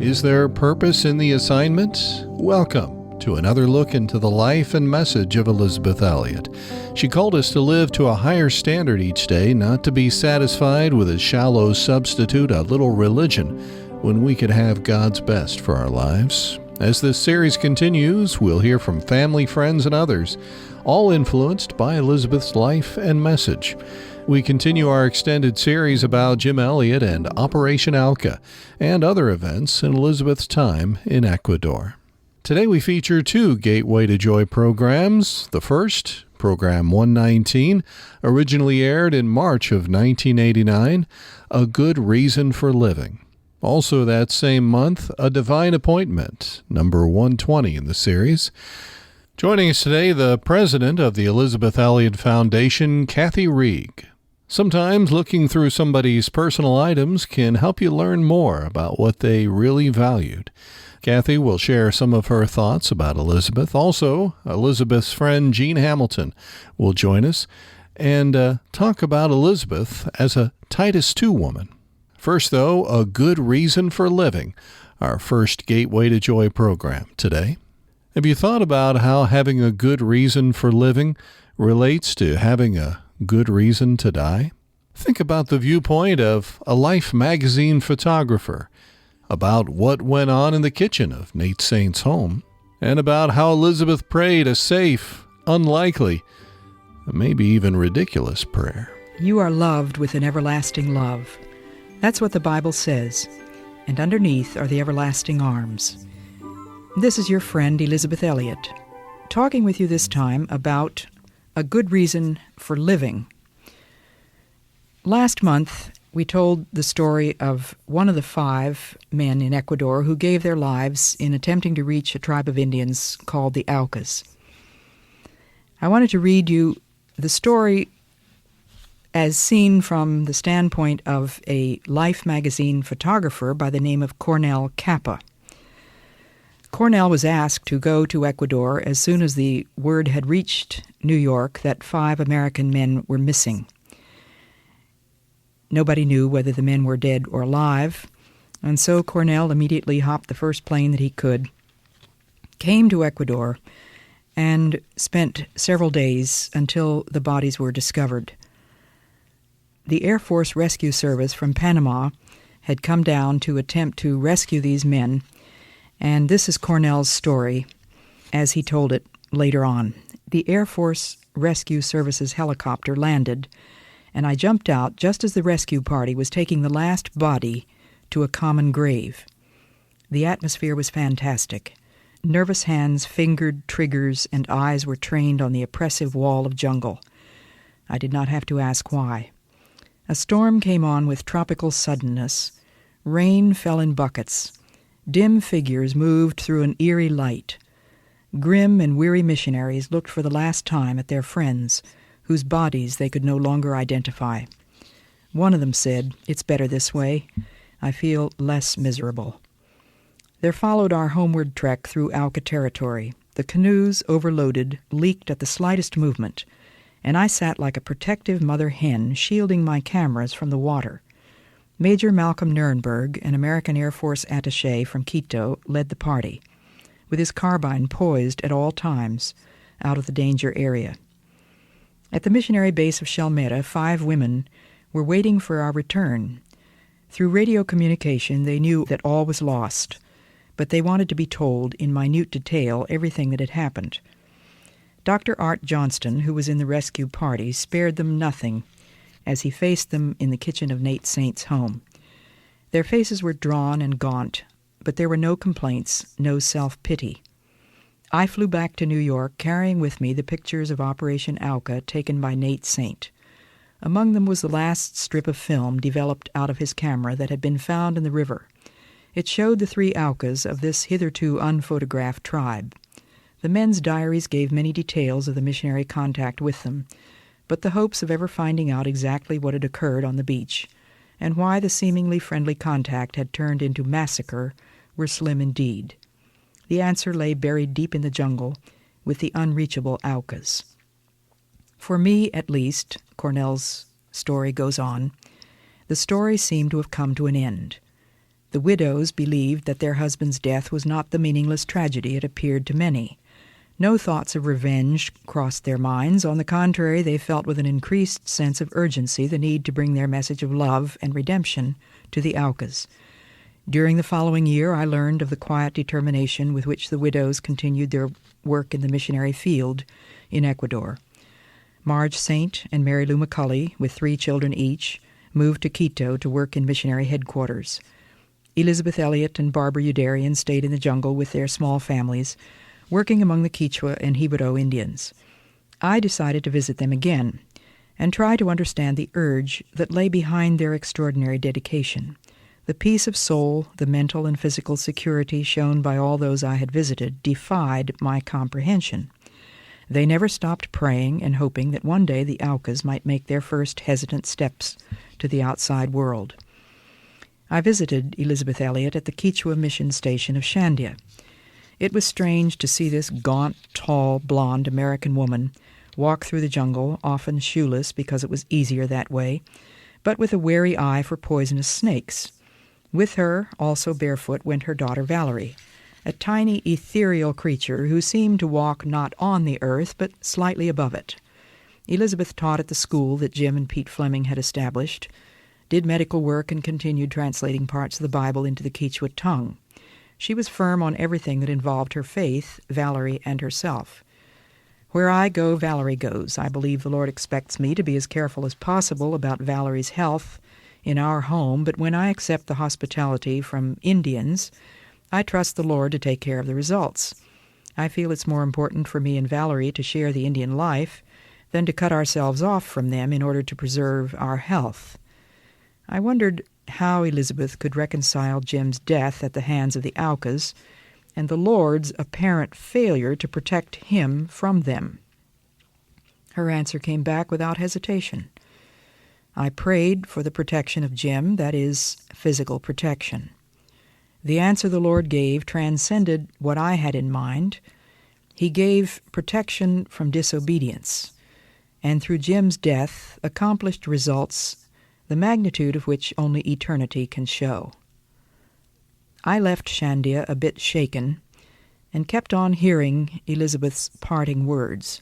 Is there purpose in the assignment? Welcome to another look into the life and message of Elisabeth Elliot. She called us to live to a higher standard each day, not to be satisfied with a shallow substitute, a little religion, when we could have God's best for our lives. As this series continues, we'll hear from family, friends, and others, all influenced by Elisabeth's life and message. We continue our extended series about Jim Elliot and Operation Alca and other events in Elisabeth's time in Ecuador. Today we feature two Gateway to Joy programs. The first, Program 119, originally aired in March of 1989, A Good Reason for Living. Also that same month, A Divine Appointment, number 120 in the series. Joining us today, the president of the Elisabeth Elliot Foundation, Reeg. Sometimes looking through somebody's personal items can help you learn more about what they really valued. Kathy will share some of her thoughts about Elisabeth. Also, Elisabeth's friend Jean Hamilton will join us and talk about Elisabeth as a Titus 2 woman. First, though, A Good Reason for Living, our first Gateway to Joy program today. Have you thought about how having a good reason for living relates to having a good reason to die? Think about the viewpoint of a Life magazine photographer, about what went on in the kitchen of Nate Saint's home, and about how Elisabeth prayed a safe, unlikely, maybe even ridiculous prayer. You are loved with an everlasting love. That's what the Bible says, and underneath are the everlasting arms. This is your friend Elisabeth Elliot, talking with you this time about a good reason for living. Last month, we told the story of one of the 5 men in Ecuador who gave their lives in attempting to reach a tribe of Indians called the Alcas. I wanted to read you the story as seen from the standpoint of a Life magazine photographer by the name of Cornell Kappa. Cornell was asked to go to Ecuador as soon as the word had reached New York that 5 American men were missing. Nobody knew whether the men were dead or alive, and so Cornell immediately hopped the first plane that he could, came to Ecuador, and spent several days until the bodies were discovered. The Air Force Rescue Service from Panama had come down to attempt to rescue these men, and this is Cornell's story as he told it later on. The Air Force Rescue Service's helicopter landed, and I jumped out just as the rescue party was taking the last body to a common grave. The atmosphere was fantastic. Nervous hands fingered triggers, and eyes were trained on the oppressive wall of jungle. I did not have to ask why. A storm came on with tropical suddenness. Rain fell in buckets. Dim figures moved through an eerie light. Grim and weary missionaries looked for the last time at their friends, whose bodies they could no longer identify. One of them said, "It's better this way. I feel less miserable." There followed our homeward trek through Alca territory. The canoes, overloaded, leaked at the slightest movement, and I sat like a protective mother hen, shielding my cameras from the water. Major Malcolm Nurnberg, an American Air Force attaché from Quito, led the party, with his carbine poised at all times out of the danger area. At the missionary base of Shelmera, 5 women were waiting for our return. Through radio communication, they knew that all was lost, but they wanted to be told in minute detail everything that had happened. Dr. Art Johnston, who was in the rescue party, spared them nothing as he faced them in the kitchen of Nate Saint's home. Their faces were drawn and gaunt, but there were no complaints, no self-pity. I flew back to New York, carrying with me the pictures of Operation Alca taken by Nate Saint. Among them was the last strip of film developed out of his camera that had been found in the river. It showed the 3 Alcas of this hitherto unphotographed tribe. The men's diaries gave many details of the missionary contact with them, but the hopes of ever finding out exactly what had occurred on the beach and why the seemingly friendly contact had turned into massacre were slim indeed. The answer lay buried deep in the jungle with the unreachable Alcas. For me, at least, Cornell's story goes on, the story seemed to have come to an end. The widows believed that their husband's death was not the meaningless tragedy it appeared to many. No thoughts of revenge crossed their minds. On the contrary, they felt with an increased sense of urgency the need to bring their message of love and redemption to the Alcas. During the following year, I learned of the quiet determination with which the widows continued their work in the missionary field in Ecuador. Marge Saint and Mary Lou McCulley, with 3 children each, moved to Quito to work in missionary headquarters. Elisabeth Elliot and Barbara Udarian stayed in the jungle with their small families, working among the Quichua and Jibaro Indians. I decided to visit them again and try to understand the urge that lay behind their extraordinary dedication. The peace of soul, the mental and physical security shown by all those I had visited defied my comprehension. They never stopped praying and hoping that one day the Alcas might make their first hesitant steps to the outside world. I visited Elisabeth Elliot at the Quichua mission station of Shandia. It was strange to see this gaunt, tall, blonde American woman walk through the jungle, often shoeless because it was easier that way, but with a wary eye for poisonous snakes. With her, also barefoot, went her daughter Valerie, a tiny, ethereal creature who seemed to walk not on the earth, but slightly above it. Elisabeth taught at the school that Jim and Pete Fleming had established, did medical work, and continued translating parts of the Bible into the Quichua tongue. She was firm on everything that involved her faith, Valerie, and herself. Where I go, Valerie goes. I believe the Lord expects me to be as careful as possible about Valerie's health in our home, but when I accept the hospitality from Indians, I trust the Lord to take care of the results. I feel it's more important for me and Valerie to share the Indian life than to cut ourselves off from them in order to preserve our health. I wondered how Elisabeth could reconcile Jim's death at the hands of the Alcas and the Lord's apparent failure to protect him from them. Her answer came back without hesitation. I prayed for the protection of Jim, that is, physical protection. The answer the Lord gave transcended what I had in mind. He gave protection from disobedience, and through Jim's death accomplished results the magnitude of which only eternity can show. I left Shandia a bit shaken and kept on hearing Elisabeth's parting words.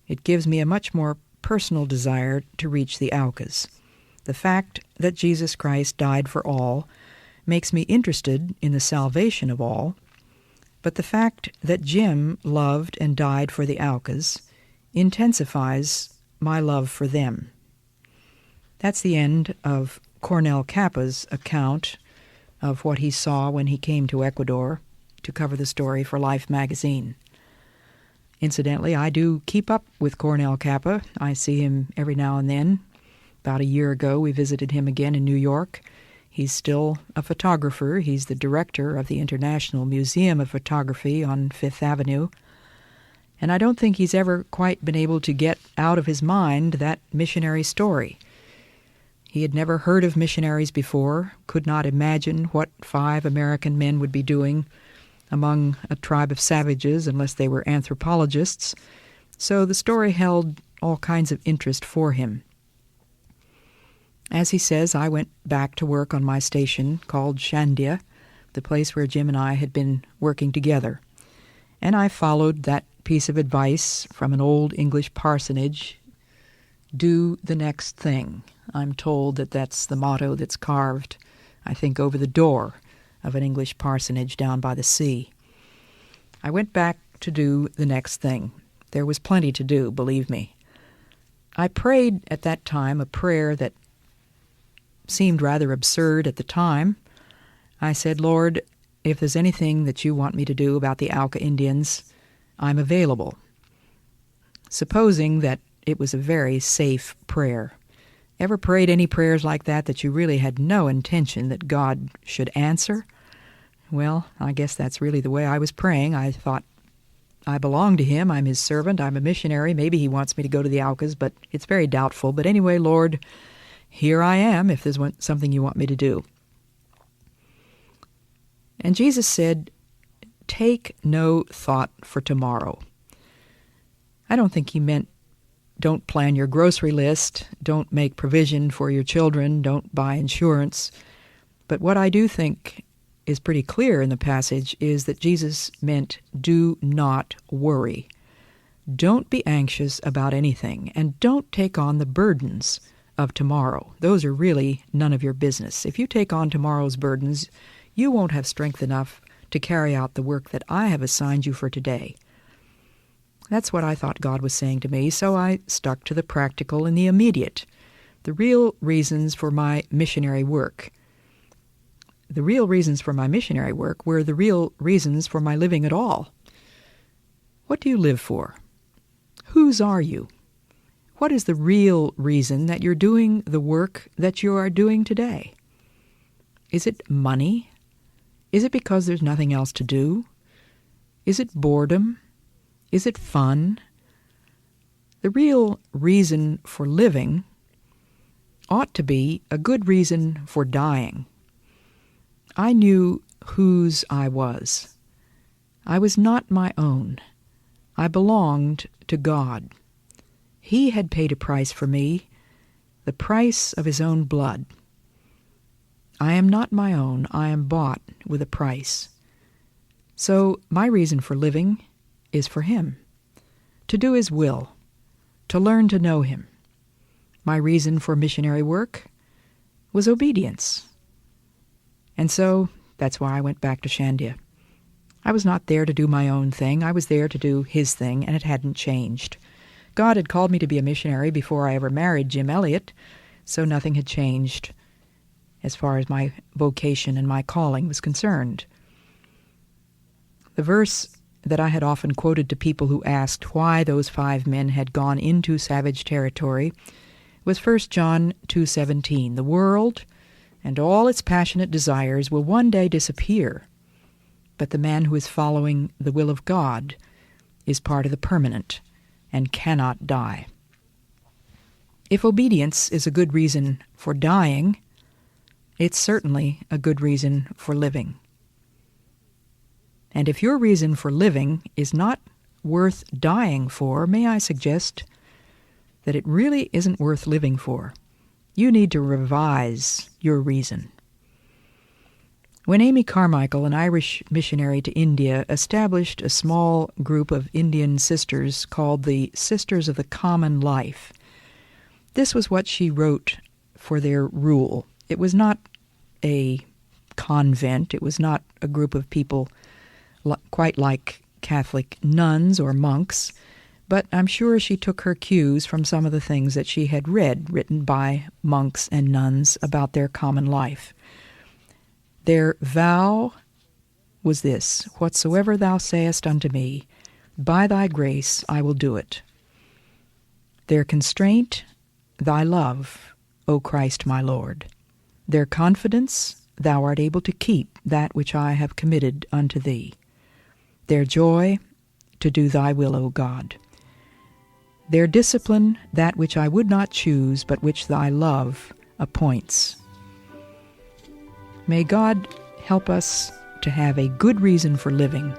It gives me a much more personal desire to reach the Alcas. The fact that Jesus Christ died for all makes me interested in the salvation of all, but the fact that Jim loved and died for the Alcas intensifies my love for them. That's the end of Cornell Kappa's account of what he saw when he came to Ecuador to cover the story for Life magazine. Incidentally, I do keep up with Cornell Kappa. I see him every now and then. About a year ago, we visited him again in New York. He's still a photographer. He's the director of the International Museum of Photography on Fifth Avenue. And I don't think he's ever quite been able to get out of his mind that missionary story. He had never heard of missionaries before, could not imagine what 5 American men would be doing among a tribe of savages unless they were anthropologists, so the story held all kinds of interest for him. As he says, I went back to work on my station called Shandia, the place where Jim and I had been working together, and I followed that piece of advice from an old English parsonage, do the next thing. I'm told that that's the motto that's carved, I think, over the door of an English parsonage down by the sea. I went back to do the next thing. There was plenty to do, believe me. I prayed at that time a prayer that seemed rather absurd at the time. I said, Lord, if there's anything that you want me to do about the Alca Indians, I'm available. Supposing that it was a very safe prayer. Ever prayed any prayers like that you really had no intention that God should answer? Well, I guess that's really the way I was praying. I thought, I belong to him, I'm his servant, I'm a missionary, maybe he wants me to go to the Alcas, but it's very doubtful. But anyway, Lord, here I am if there's something you want me to do. And Jesus said, take no thought for tomorrow. I don't think he meant don't plan your grocery list, don't make provision for your children, don't buy insurance. But what I do think is pretty clear in the passage is that Jesus meant do not worry. Don't be anxious about anything, and don't take on the burdens of tomorrow. Those are really none of your business. If you take on tomorrow's burdens, you won't have strength enough to carry out the work that I have assigned you for today. That's what I thought God was saying to me, so I stuck to the practical and the immediate, the real reasons for my missionary work. The real reasons for my missionary work were the real reasons for my living at all. What do you live for? Whose are you? What is the real reason that you're doing the work that you are doing today? Is it money? Is it because there's nothing else to do? Is it boredom? Is it fun? The real reason for living ought to be a good reason for dying. I knew whose I was. I was not my own. I belonged to God. He had paid a price for me, the price of his own blood. I am not my own. I am bought with a price. So my reason for living is for him, to do his will, to learn to know him. My reason for missionary work was obedience. And so that's why I went back to Shandia. I was not there to do my own thing. I was there to do his thing, and it hadn't changed. God had called me to be a missionary before I ever married Jim Elliot, so nothing had changed as far as my vocation and my calling was concerned. The verse that I had often quoted to people who asked why those 5 men had gone into savage territory was 1 John 2:17. The world and all its passionate desires will one day disappear, but the man who is following the will of God is part of the permanent and cannot die. If obedience is a good reason for dying, it's certainly a good reason for living. And if your reason for living is not worth dying for, may I suggest that it really isn't worth living for. You need to revise your reason. When Amy Carmichael, an Irish missionary to India, established a small group of Indian sisters called the Sisters of the Common Life, this was what she wrote for their rule. It was not a convent. It was not a group of people quite like Catholic nuns or monks, but I'm sure she took her cues from some of the things that she had read written by monks and nuns about their common life. Their vow was this: whatsoever thou sayest unto me, by thy grace I will do it. Their constraint, thy love, O Christ my Lord. Their confidence, thou art able to keep that which I have committed unto thee. Their joy, to do thy will, O God. Their discipline, that which I would not choose, but which thy love appoints. May God help us to have a good reason for living,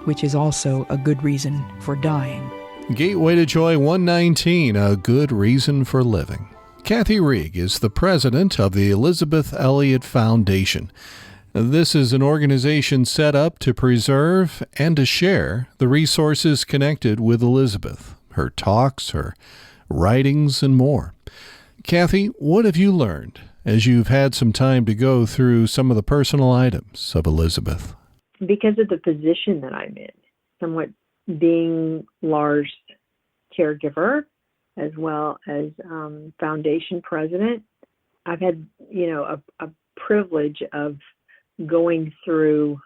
which is also a good reason for dying. Gateway to Joy 119, a good reason for living. Kathy Reeg is the president of the Elisabeth Elliot Foundation. This is an organization set up to preserve and to share the resources connected with Elisabeth, her talks, her writings, and more. Kathy, what have you learned as you've had some time to go through some of the personal items of Elisabeth? Because of the position that I'm in, somewhat being Lars' caregiver as well as foundation president, I've had, a privilege of going through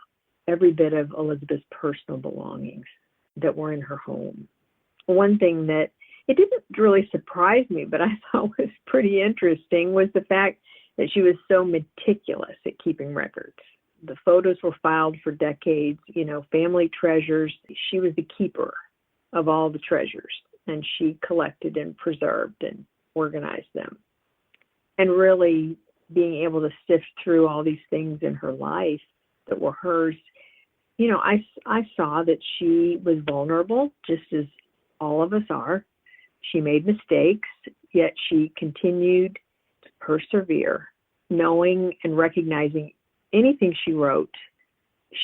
every bit of Elisabeth's personal belongings that were in her home. One thing that it didn't really surprise me, but I thought was pretty interesting was the fact that she was so meticulous at keeping records. The photos were filed for decades, family treasures. She was the keeper of all the treasures, and she collected and preserved and organized them. And really being able to sift through all these things in her life that were hers, I saw that she was vulnerable, just as all of us are. She made mistakes, yet she continued to persevere knowing and recognizing anything she wrote,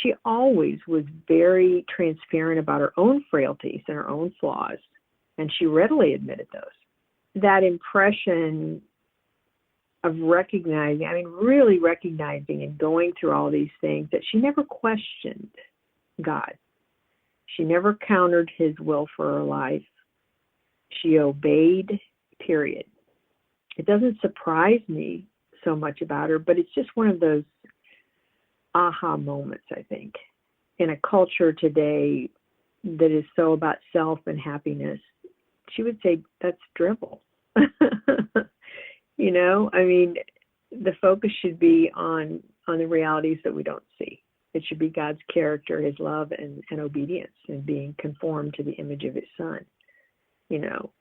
she always was very transparent about her own frailties and her own flaws, and she readily admitted those. That impression of recognizing, really recognizing and going through all these things, that she never questioned God. She never countered his will for her life. She obeyed, period. It doesn't surprise me so much about her, but it's just one of those aha moments, I think. In a culture today that is so about self and happiness, she would say that's drivel. The focus should be on the realities that we don't see. It should be God's character, his love, and obedience, and being conformed to the image of his son.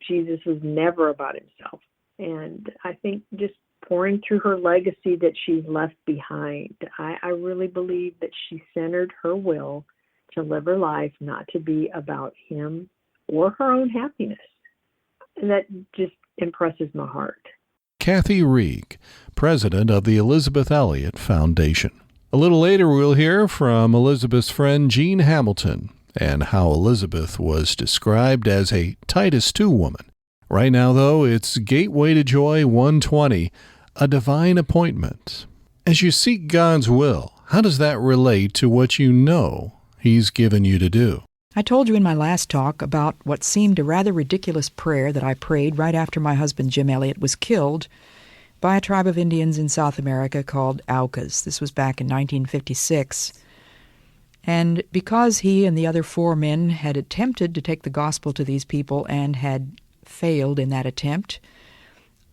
Jesus was never about himself. And I think just pouring through her legacy that she's left behind, I really believe that she centered her will to live her life not to be about him or her own happiness. And that just impresses my heart. Kathy Reeg, president of the Elisabeth Elliot Foundation. A little later, we'll hear from Elisabeth's friend Jean Hamilton and how Elisabeth was described as a Titus 2 woman. Right now, though, it's Gateway to Joy 120, a divine appointment. As you seek God's will, how does that relate to what you know he's given you to do? I told you in my last talk about what seemed a rather ridiculous prayer that I prayed right after my husband Jim Elliot was killed by a tribe of Indians in South America called Alcas. This was back in 1956. And because he and the other 4 men had attempted to take the gospel to these people and had failed in that attempt,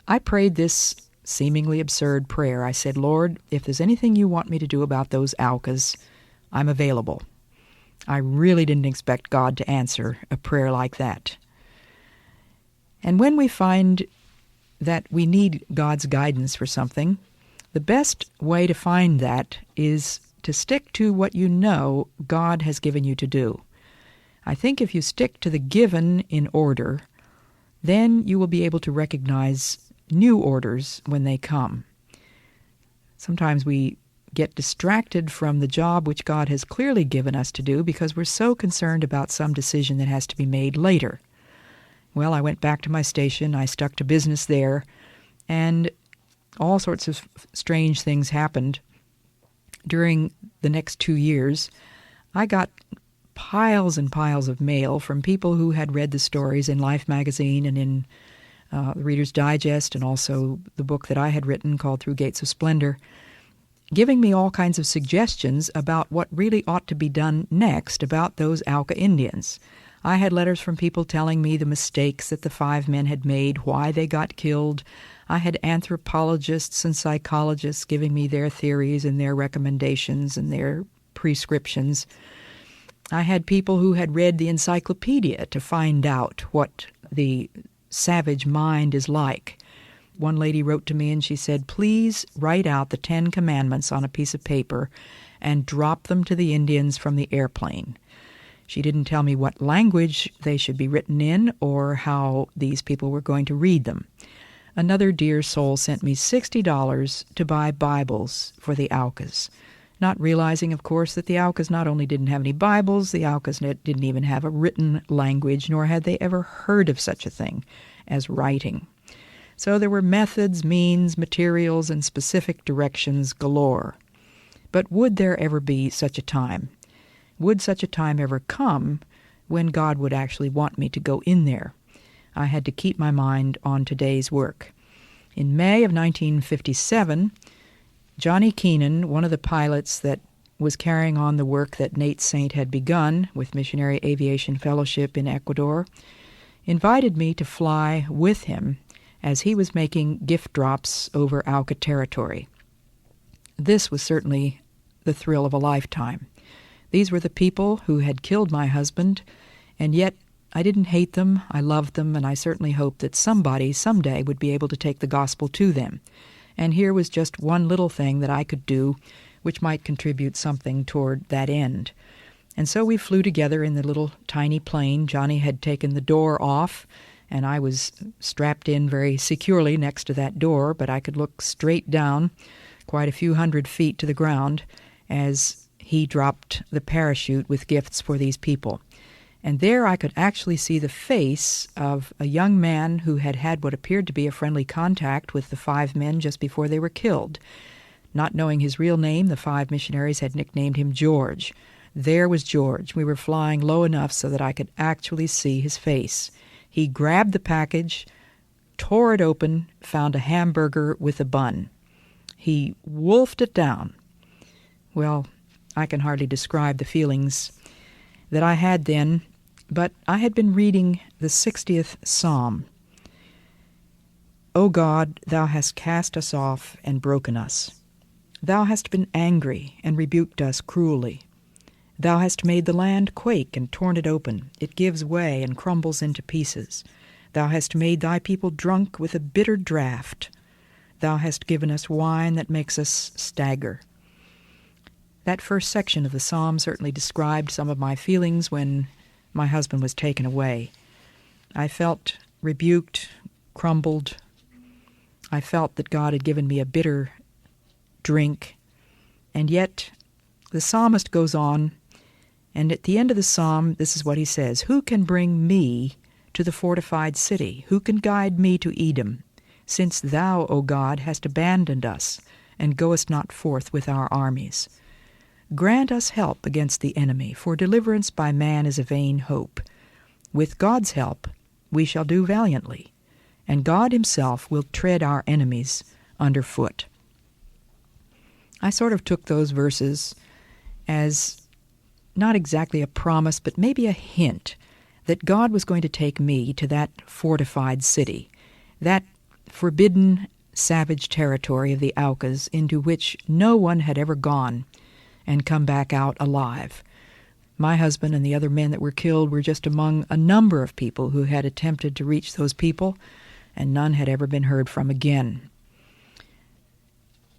I prayed this seemingly absurd prayer. I said, Lord, if there's anything you want me to do about those Alcas, I'm available. I really didn't expect God to answer a prayer like that. And when we find that we need God's guidance for something, the best way to find that is to stick to what you know God has given you to do. I think if you stick to the given in order, then you will be able to recognize new orders when they come. Sometimes we get distracted from the job which God has clearly given us to do because we're so concerned about some decision that has to be made later. Well, I went back to my station, I stuck to business there, and all sorts of strange things happened. During the next 2 years, I got piles and piles of mail from people who had read the stories in Life magazine and in the Reader's Digest, and also the book that I had written called Through Gates of Splendor, giving me all kinds of suggestions about what really ought to be done next about those Alca Indians. I had letters from people telling me the mistakes that the 5 men had made, why they got killed. I had anthropologists and psychologists giving me their theories and their recommendations and their prescriptions. I had people who had read the encyclopedia to find out what the savage mind is like. One lady wrote to me and she said, please write out the 10 commandments on a piece of paper and drop them to the Indians from the airplane. She didn't tell me what language they should be written in or how these people were going to read them. Another dear soul sent me $60 to buy Bibles for the Alcas, not realizing, of course, that the Alcas not only didn't have any Bibles, the Alcas didn't even have a written language, nor had they ever heard of such a thing as writing. So there were methods, means, materials, and specific directions galore. But would there ever be such a time? Would such a time ever come when God would actually want me to go in there? I had to keep my mind on today's work. In May of 1957, Johnny Keenan, one of the pilots that was carrying on the work that Nate Saint had begun with Missionary Aviation Fellowship in Ecuador, invited me to fly with him as he was making gift drops over Alca territory. This was certainly the thrill of a lifetime. These were the people who had killed my husband, and yet I didn't hate them, I loved them, and I certainly hoped that somebody someday would be able to take the gospel to them. And here was just one little thing that I could do which might contribute something toward that end. And so we flew together in the little tiny plane. Johnny had taken the door off, and I was strapped in very securely next to that door, but I could look straight down quite a few hundred feet to the ground as he dropped the parachute with gifts for these people. And there I could actually see the face of a young man who had had what appeared to be a friendly contact with the 5 men just before they were killed. Not knowing his real name, the 5 missionaries had nicknamed him George. There was George. We were flying low enough so that I could actually see his face. He grabbed the package, tore it open, found a hamburger with a bun. He wolfed it down. Well, I can hardly describe the feelings that I had then, but I had been reading the 60th Psalm. O God, thou hast cast us off and broken us. Thou hast been angry and rebuked us cruelly. Thou hast made the land quake and torn it open. It gives way and crumbles into pieces. Thou hast made thy people drunk with a bitter draught. Thou hast given us wine that makes us stagger. That first section of the psalm certainly described some of my feelings when my husband was taken away. I felt rebuked, crumbled. I felt that God had given me a bitter drink. And yet the psalmist goes on, and at the end of the psalm, this is what he says: Who can bring me to the fortified city? Who can guide me to Edom? Since thou, O God, hast abandoned us, and goest not forth with our armies. Grant us help against the enemy, for deliverance by man is a vain hope. With God's help we shall do valiantly, and God himself will tread our enemies underfoot. I sort of took those verses as not exactly a promise, but maybe a hint that God was going to take me to that fortified city, that forbidden, savage territory of the Alcas into which no one had ever gone and come back out alive. My husband and the other men that were killed were just among a number of people who had attempted to reach those people, and none had ever been heard from again.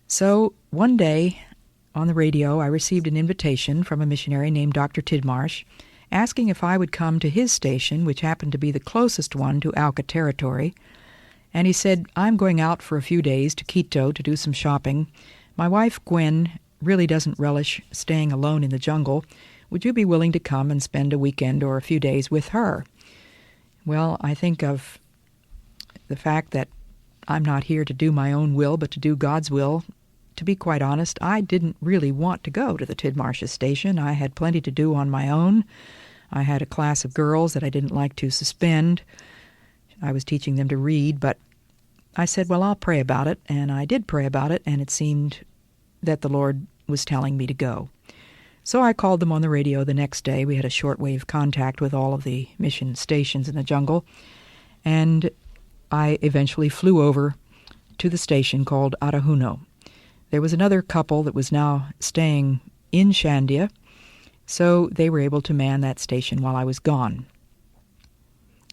So one day on the radio, I received an invitation from a missionary named Dr. Tidmarsh, asking if I would come to his station, which happened to be the closest one to Alca territory. And he said, I'm going out for a few days to Quito to do some shopping. My wife, Gwen, really doesn't relish staying alone in the jungle. Would you be willing to come and spend a weekend or a few days with her? Well, I think of the fact that I'm not here to do my own will, but to do God's will. To be quite honest, I didn't really want to go to the Tidmarsh's station. I had plenty to do on my own. I had a class of girls that I didn't like to suspend. I was teaching them to read, but I said, well, I'll pray about it, and I did pray about it, and it seemed that the Lord was telling me to go. So I called them on the radio the next day. We had a shortwave contact with all of the mission stations in the jungle, and I eventually flew over to the station called Arajuno. There was another couple that was now staying in Shandia, so they were able to man that station while I was gone.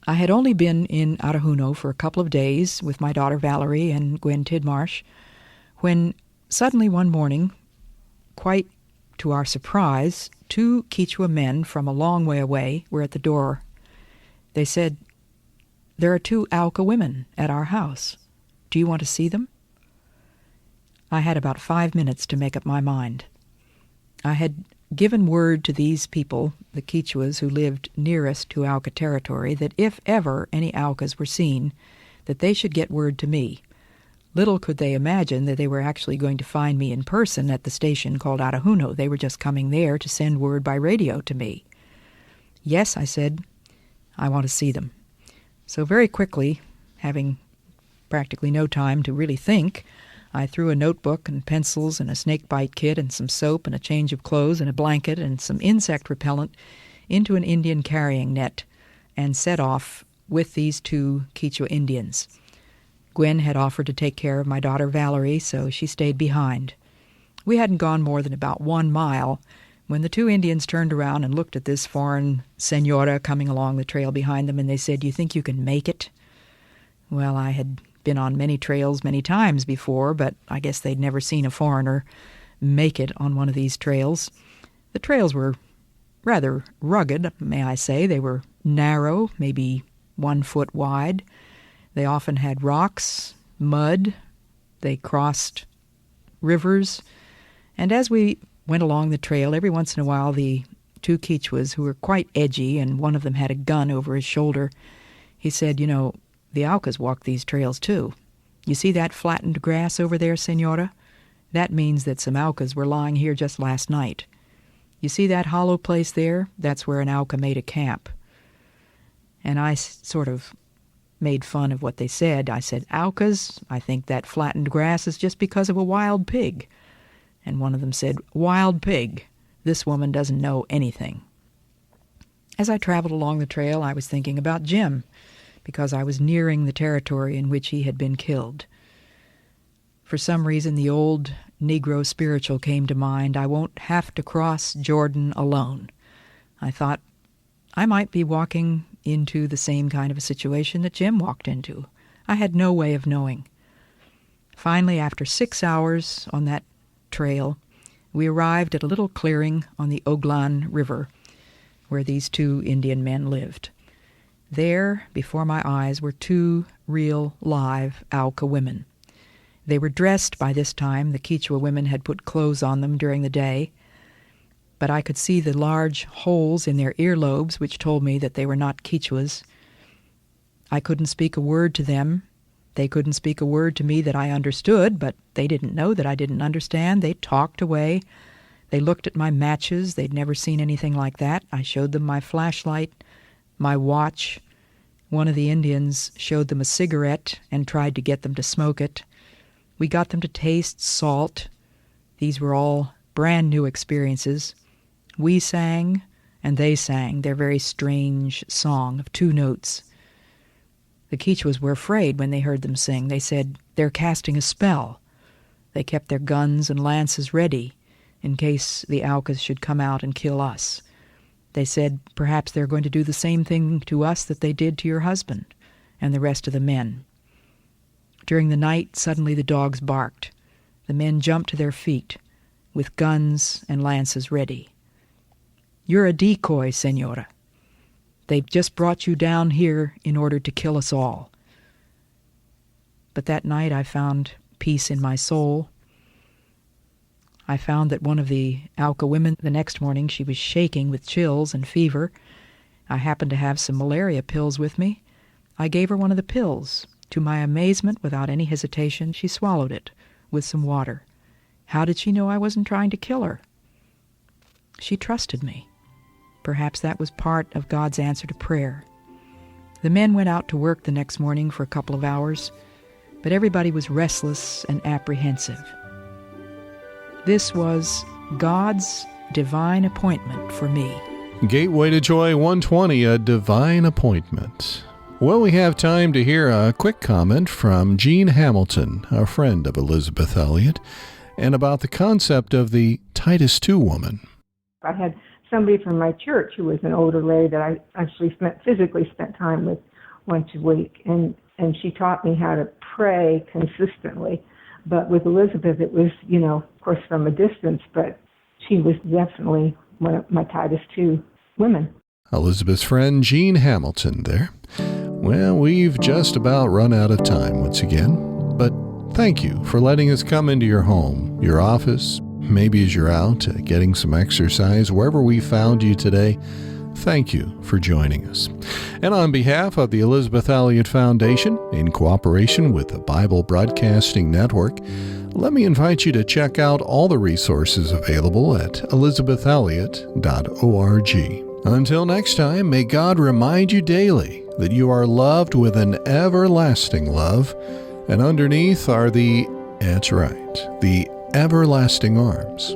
I had only been in Arajuno for a couple of days with my daughter Valerie and Gwen Tidmarsh, when suddenly one morning, quite to our surprise, 2 Quechua men from a long way away were at the door. They said, there are 2 Alca women at our house. Do you want to see them? I had about 5 minutes to make up my mind. I had given word to these people, the Quechuas who lived nearest to Alca territory, that if ever any Alcas were seen, that they should get word to me. Little could they imagine that they were actually going to find me in person at the station called Arajuno. They were just coming there to send word by radio to me. Yes, I said, I want to see them. So very quickly, having practically no time to really think, I threw a notebook and pencils and a snakebite kit and some soap and a change of clothes and a blanket and some insect repellent into an Indian carrying net and set off with these 2 Quechua Indians. Gwen had offered to take care of my daughter Valerie, so she stayed behind. We hadn't gone more than about 1 mile when the 2 Indians turned around and looked at this foreign senora coming along the trail behind them, and they said, "You think you can make it?" Well, I had been on many trails many times before, but I guess they'd never seen a foreigner make it on one of these trails. The trails were rather rugged, may I say. They were narrow, maybe 1 foot wide. They often had rocks, mud. They crossed rivers. And as we went along the trail, every once in a while the 2 Quichuas, who were quite edgy, and one of them had a gun over his shoulder, he said, "You know, the Alcas walk these trails too. You see that flattened grass over there, Senora? That means that some Alcas were lying here just last night. You see that hollow place there? That's where an Alca made a camp." And I sort of made fun of what they said. I said, "Alcas, I think that flattened grass is just because of a wild pig." And one of them said, "Wild pig. This woman doesn't know anything." As I traveled along the trail, I was thinking about Jim, because I was nearing the territory in which he had been killed. For some reason, the old Negro spiritual came to mind. I won't have to cross Jordan alone. I thought I might be walking into the same kind of a situation that Jim walked into. I had no way of knowing. Finally, after 6 hours on that trail, we arrived at a little clearing on the Oglan River where these 2 Indian men lived. There, before my eyes, were 2 real, live Alca women. They were dressed by this time. The Quichua women had put clothes on them during the day, but I could see the large holes in their earlobes, which told me that they were not Quichuas. I couldn't speak a word to them. They couldn't speak a word to me that I understood, but they didn't know that I didn't understand. They talked away. They looked at my matches. They'd never seen anything like that. I showed them my flashlight, my watch. One of the Indians showed them a cigarette and tried to get them to smoke it. We got them to taste salt. These were all brand new experiences. We sang, and they sang their very strange song of 2 notes. The Quichuas were afraid when they heard them sing. They said, "They're casting a spell." They kept their guns and lances ready in case the Alcas should come out and kill us. They said, "Perhaps they're going to do the same thing to us that they did to your husband and the rest of the men." During the night, suddenly the dogs barked. The men jumped to their feet with guns and lances ready. "You're a decoy, Senora. They've just brought you down here in order to kill us all." But that night I found peace in my soul. I found that one of the Alca women, the next morning, she was shaking with chills and fever. I happened to have some malaria pills with me. I gave her one of the pills. To my amazement, without any hesitation, she swallowed it with some water. How did she know I wasn't trying to kill her? She trusted me. Perhaps that was part of God's answer to prayer. The men went out to work the next morning for a couple of hours, but everybody was restless and apprehensive. This was God's divine appointment for me. Gateway to Joy 120, a divine appointment. Well, we have time to hear a quick comment from Jean Hamilton, a friend of Elisabeth Elliot, and about the concept of the Titus 2 woman. I had somebody from my church who was an older lady that I actually physically spent time with once a week, and she taught me how to pray consistently. But with Elisabeth, it was, of course, from a distance, but she was definitely one of my Titus 2 women. Elisabeth's friend Jean Hamilton there. Well, we've just about run out of time once again, but thank you for letting us come into your home, your office, maybe as you're out getting some exercise, wherever we found you today. Thank you for joining us. And on behalf of the Elisabeth Elliot Foundation, in cooperation with the Bible Broadcasting Network, let me invite you to check out all the resources available at elisabethelliot.org. Until next time, may God remind you daily that you are loved with an everlasting love, and underneath are the everlasting arms